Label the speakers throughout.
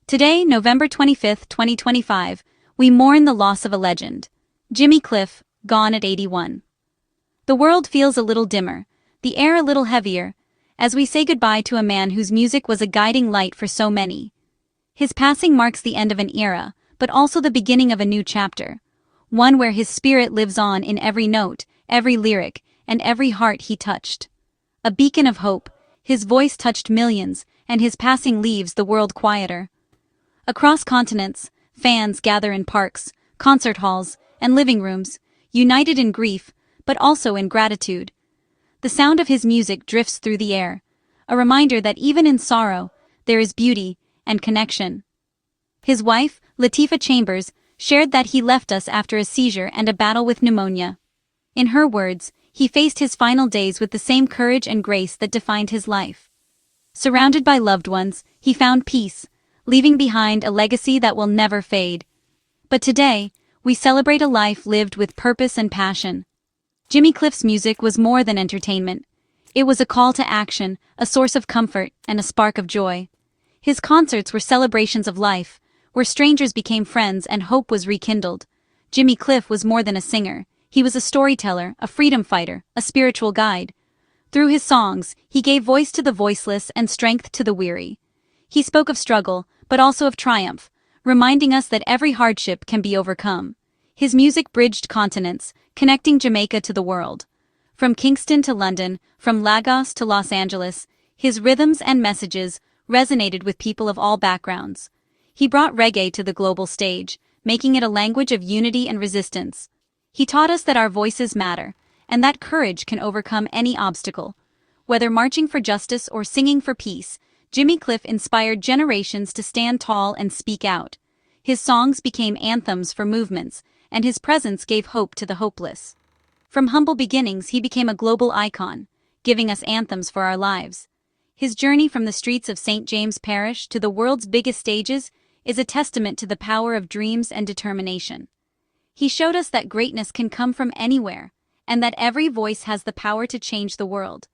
Speaker 1: Today, November 25, 2025, we mourn the loss of a legend. Jimmycliff, gone at 81. The world feels a little dimmer, the air a little heavier, as we say goodbye to a man whose music was a guiding light for so many. His passing marks the end of an era, but also the beginning of a new chapter, one where his spirit lives on in every note, every lyric, and every heart he touched. A beacon of hope, his voice touched millions, and his passing leaves the world quieter. Across continents, fans gather in parks, concert halls, and living rooms, united in grief, but also in gratitude. The sound of his music drifts through the air, a reminder that even in sorrow, there is beauty and connection. His wife, Latifa Chambers, shared that he left us after a seizure and a battle with pneumonia. In her words, he faced his final days with the same courage and grace that defined his life. Surrounded by loved ones, he found peace, leaving behind a legacy that will never fade. But today, we celebrate a life lived with purpose and passion. Jimmycliff's music was more than entertainment. It was a call to action, a source of comfort, and a spark of joy. His concerts were celebrations of life, where strangers became friends and hope was rekindled. Jimmycliff was more than a singer. He was a storyteller, a freedom fighter, a spiritual guide. Through his songs, he gave voice to the voiceless and strength to the weary. He spoke of struggle, but also of triumph, reminding us that every hardship can be overcome. His music bridged continents, connecting Jamaica to the world. From Kingston to London, from Lagos to Los Angeles, his rhythms and messages resonated with people of all backgrounds. He brought reggae to the global stage, making it a language of unity and resistance. He taught us that our voices matter, and that courage can overcome any obstacle. Whether marching for justice or singing for peace, Jimmycliff inspired generations to stand tall and speak out. His songs became anthems for movements, and his presence gave hope to the hopeless. From humble beginnings, he became a global icon, giving us anthems for our lives. His journey from the streets of St. James Parish to the world's biggest stages is a testament to the power of dreams and determination. He showed us that greatness can come from anywhere, and that every voice has the power to change the world.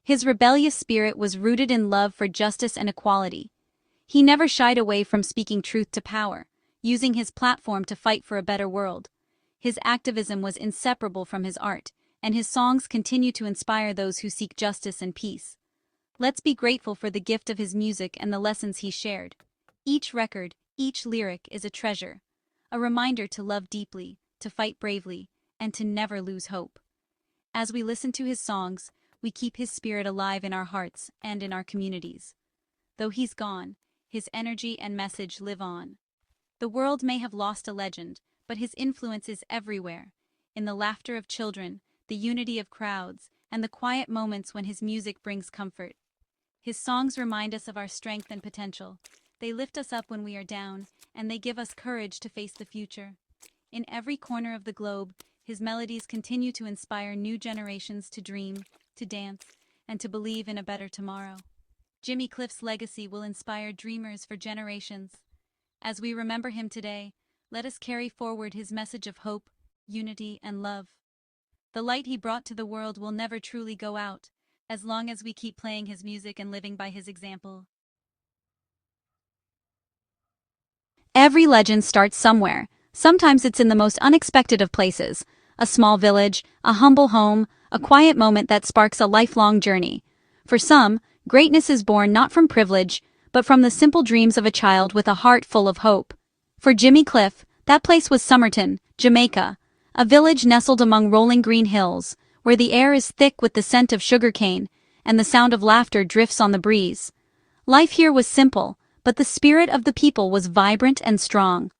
Speaker 1: His rebellious spirit was rooted in love for justice and equality. He never shied away from speaking truth to power, using his platform to fight for a better world. His activism was inseparable from his art, and his songs continue to inspire those who seek justice and peace. Let's be grateful for the gift of his music and the lessons he shared. Each record, each lyric is a treasure, a reminder to love deeply, to fight bravely, and to never lose hope. As we listen to his songs, we keep his spirit alive in our hearts and in our communities. Though he's gone, his energy and message live on. The world may have lost a legend, but his influence is everywhere, in the laughter of children, the unity of crowds, and the quiet moments when his music brings comfort. His songs remind us of our strength and potential. They lift us up when we are down, and they give us courage to face the future. In every corner of the globe, his melodies continue to inspire new generations to dream, to dance, and to believe in a better tomorrow. Jimmycliff's legacy will inspire dreamers for generations. As we remember him today, let us carry forward his message of hope, unity, and love. The light he brought to the world will never truly go out, as long as we keep playing his music and living by his example. Every legend starts somewhere. Sometimes it's in the most unexpected of places. A small village, a humble home, a quiet moment that sparks a lifelong journey. For some, greatness is born not from privilege, but from the simple dreams of a child with a heart full of hope. For Jimmycliff, that place was Somerton, Jamaica, a village nestled among rolling green hills, where the air is thick with the scent of sugarcane, and the sound of laughter drifts on the breeze. Life here was simple, but the spirit of the people was vibrant and strong.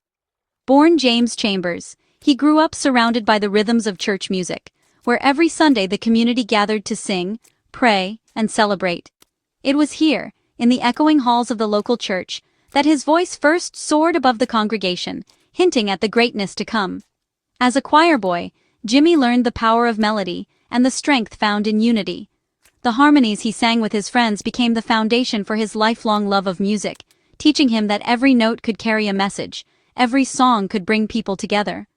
Speaker 1: Born James Chambers, he grew up surrounded by the rhythms of church music, where every Sunday the community gathered to sing, pray, and celebrate. It was here, in the echoing halls of the local church, that his voice first soared above the congregation, hinting at the greatness to come. As a choir boy, Jimmy learned the power of melody and the strength found in unity. The harmonies he sang with his friends became the foundation for his lifelong love of music, teaching him that every note could carry a message, every song could bring people together.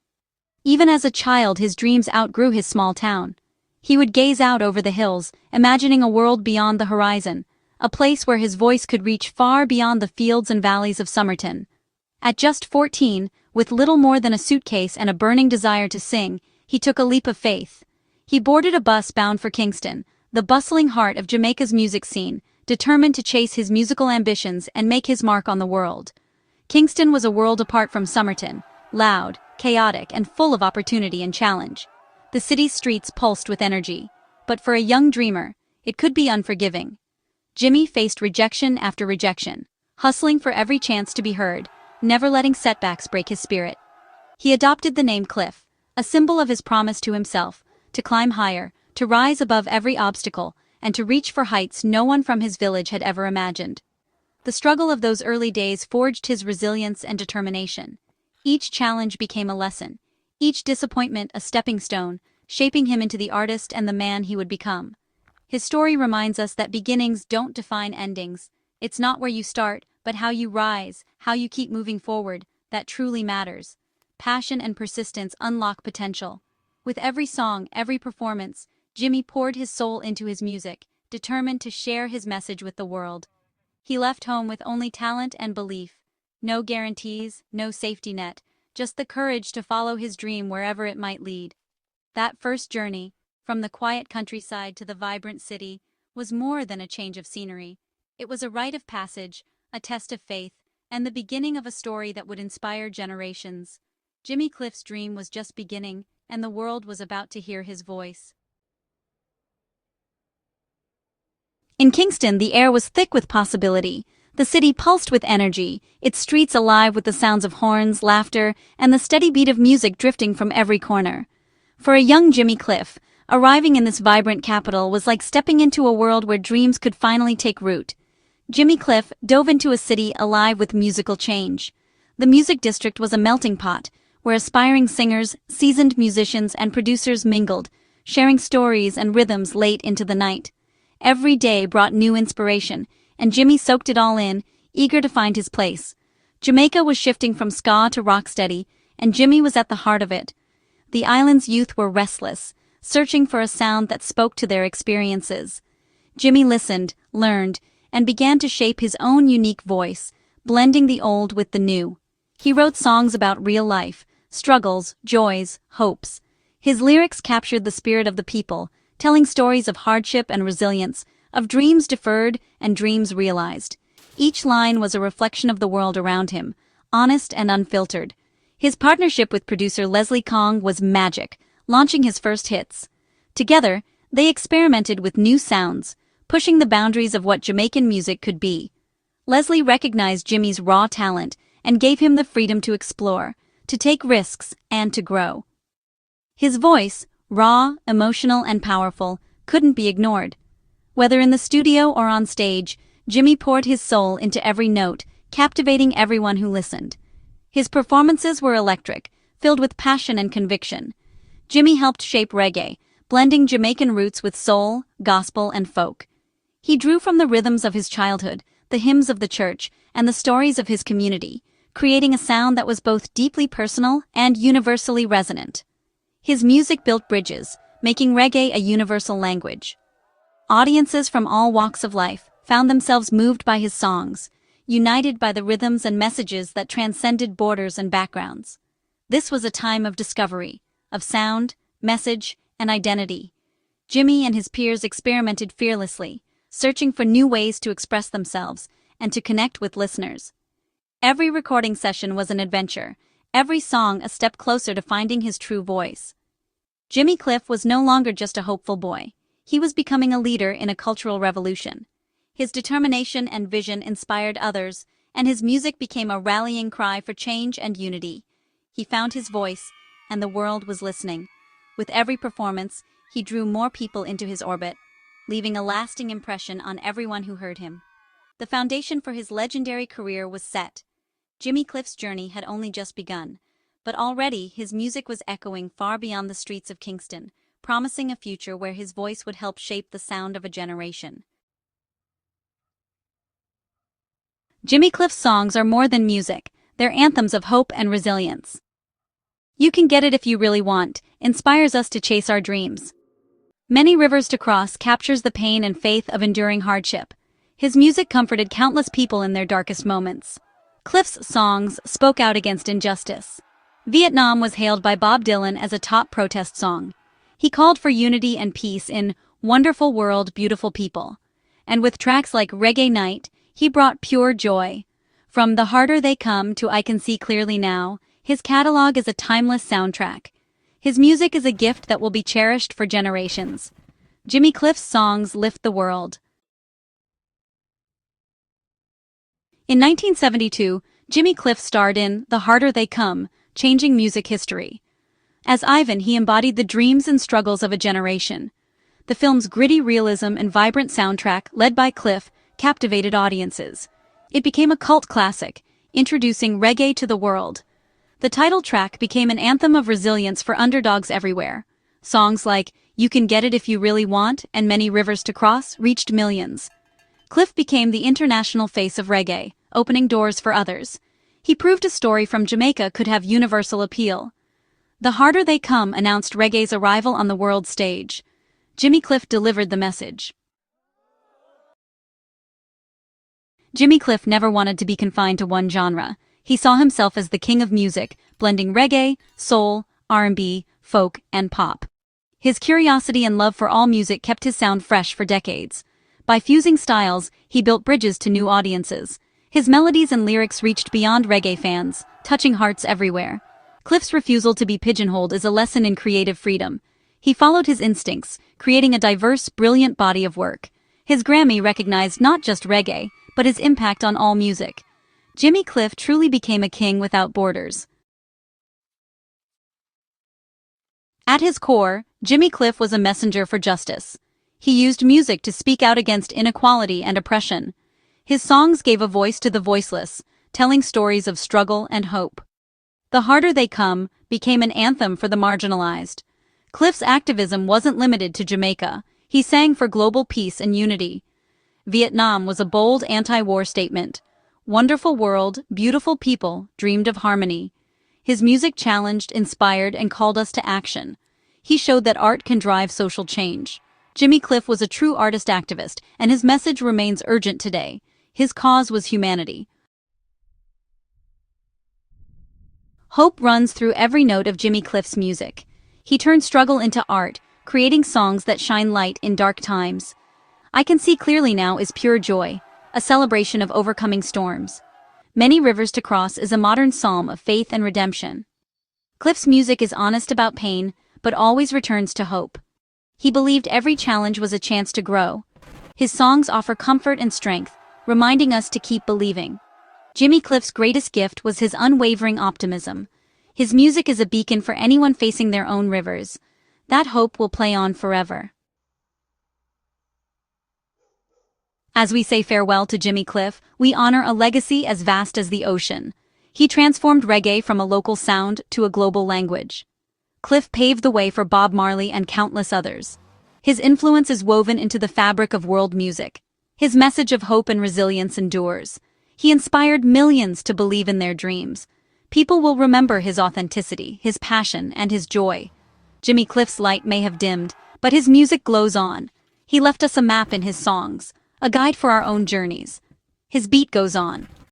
Speaker 1: Even as a child, his dreams outgrew his small town. He would gaze out over the hills, imagining a world beyond the horizon, a place where his voice could reach far beyond the fields and valleys of Somerton. At just 14, with little more than a suitcase and a burning desire to sing, he took a leap of faith. He boarded a bus bound for Kingston, the bustling heart of Jamaica's music scene, determined to chase his musical ambitions and make his mark on the world. Kingston was a world apart from Somerton, loud, chaotic, and full of opportunity and challenge. The city's streets pulsed with energy, but for a young dreamer, it could be unforgiving. Jimmy faced rejection after rejection, hustling for every chance to be heard, never letting setbacks break his spirit. He adopted the name Cliff, a symbol of his promise to himself, to climb higher, to rise above every obstacle, and to reach for heights no one from his village had ever imagined. The struggle of those early days forged his resilience and determination. Each challenge became a lesson, each disappointment a stepping stone, shaping him into the artist and the man he would become. His story reminds us that beginnings don't define endings. It's not where you start, but how you rise, how you keep moving forward, that truly matters. Passion and persistence unlock potential. With every song, every performance, Jimmy poured his soul into his music, determined to share his message with the world. He left home with only talent and belief. No guarantees, no safety net, just the courage to follow his dream wherever it might lead. That first journey, from the quiet countryside to the vibrant city, was more than a change of scenery. It was a rite of passage, a test of faith, and the beginning of a story that would inspire generations. Jimmy Cliff's dream was just beginning, and the world was about to hear his voice. In Kingston, the air was thick with possibility. The city pulsed with energy, its streets alive with the sounds of horns, laughter, and the steady beat of music drifting from every corner. For a young Jimmy Cliff, arriving in this vibrant capital was like stepping into a world where dreams could finally take root. Jimmy Cliff dove into a city alive with musical change. The music district was a melting pot, where aspiring singers, seasoned musicians, and producers mingled, sharing stories and rhythms late into the night. Every day brought new inspiration, and Jimmy soaked it all in, eager to find his place. Jamaica was shifting from ska to rocksteady, and Jimmy was at the heart of it. The island's youth were restless, searching for a sound that spoke to their experiences. Jimmy listened, learned, and began to shape his own unique voice, blending the old with the new. He wrote songs about real life, struggles, joys, hopes. His lyrics captured the spirit of the people, telling stories of hardship and resilience, of dreams deferred and dreams realized. Each line was a reflection of the world around him, honest and unfiltered. His partnership with producer Leslie Kong was magic, launching his first hits. Together, they experimented with new sounds, pushing the boundaries of what Jamaican music could be. Leslie recognized Jimmy's raw talent and gave him the freedom to explore, to take risks, and to grow. His voice, raw, emotional, and powerful, couldn't be ignored. Whether in the studio or on stage, Jimmy poured his soul into every note, captivating everyone who listened. His performances were electric, filled with passion and conviction. Jimmy helped shape reggae, blending Jamaican roots with soul, gospel, and folk. He drew from the rhythms of his childhood, the hymns of the church, and the stories of his community, creating a sound that was both deeply personal and universally resonant. His music built bridges, making reggae a universal language. Audiences from all walks of life found themselves moved by his songs, united by the rhythms and messages that transcended borders and backgrounds. This was a time of discovery, of sound, message, and identity. Jimmy and his peers experimented fearlessly, searching for new ways to express themselves and to connect with listeners. Every recording session was an adventure, every song a step closer to finding his true voice. Jimmy Cliff was no longer just a hopeful boy. He was becoming a leader in a cultural revolution. His determination and vision inspired others, and his music became a rallying cry for change and unity. He found his voice, and the world was listening. With every performance, he drew more people into his orbit, leaving a lasting impression on everyone who heard him. The foundation for his legendary career was set. Jimmy Cliff's journey had only just begun, but already his music was echoing far beyond the streets of Kingston, promising a future where his voice would help shape the sound of a generation. Jimmy Cliff's songs are more than music, they're anthems of hope and resilience. "You can get it if you really want" inspires us to chase our dreams. "Many Rivers to Cross" captures the pain and faith of enduring hardship. His music comforted countless people in their darkest moments. Cliff's songs spoke out against injustice. Vietnam was hailed by Bob Dylan as a top protest song. He called for unity and peace in Wonderful World, Beautiful People. And with tracks like Reggae Night, he brought pure joy. From The Harder They Come to I Can See Clearly Now, his catalog is a timeless soundtrack. His music is a gift that will be cherished for generations. Jimmycliff's songs lift the world. In 1972, Jimmycliff starred in The Harder They Come, changing music history. As Ivan, he embodied the dreams and struggles of a generation. The film's gritty realism and vibrant soundtrack, led by Cliff, captivated audiences. It became a cult classic, introducing reggae to the world. The title track became an anthem of resilience for underdogs everywhere. Songs like You Can Get It If You Really Want and Many Rivers to Cross reached millions. Cliff became the international face of reggae, opening doors for others. He proved a story from Jamaica could have universal appeal. The Harder They Come announced reggae's arrival on the world stage. Jimmycliff delivered the message. Jimmycliff never wanted to be confined to one genre. He saw himself as the king of music, blending reggae, soul, R&B, folk, and pop. His curiosity and love for all music kept his sound fresh for decades. By fusing styles, he built bridges to new audiences. His melodies and lyrics reached beyond reggae fans, touching hearts everywhere. Cliff's refusal to be pigeonholed is a lesson in creative freedom. He followed his instincts, creating a diverse, brilliant body of work. His Grammy recognized not just reggae, but his impact on all music. Jimmycliff truly became a king without borders. At his core, Jimmycliff was a messenger for justice. He used music to speak out against inequality and oppression. His songs gave a voice to the voiceless, telling stories of struggle and hope. The Harder They Come became an anthem for the marginalized. Cliff's activism wasn't limited to Jamaica. He sang for global peace and unity. Vietnam was a bold anti-war statement. Wonderful world, beautiful people dreamed of harmony. His music challenged, inspired, and called us to action. He showed that art can drive social change. Jimmycliff was a true artist activist, and his message remains urgent today. His cause was humanity. Hope runs through every note of Jimmycliff's music. He turned struggle into art, creating songs that shine light in dark times. I Can See Clearly Now is pure joy, a celebration of overcoming storms. Many Rivers to Cross is a modern psalm of faith and redemption. Cliff's music is honest about pain, but always returns to hope. He believed every challenge was a chance to grow. His songs offer comfort and strength, reminding us to keep believing. Jimmycliff's greatest gift was his unwavering optimism. His music is a beacon for anyone facing their own rivers. That hope will play on forever. As we say farewell to Jimmycliff, we honor a legacy as vast as the ocean. He transformed reggae from a local sound to a global language. Cliff paved the way for Bob Marley and countless others. His influence is woven into the fabric of world music. His message of hope and resilience endures. He inspired millions to believe in their dreams. People will remember his authenticity, his passion, and his joy. Jimmycliff's light may have dimmed, but his music glows on. He left us a map in his songs, a guide for our own journeys. His beat goes on.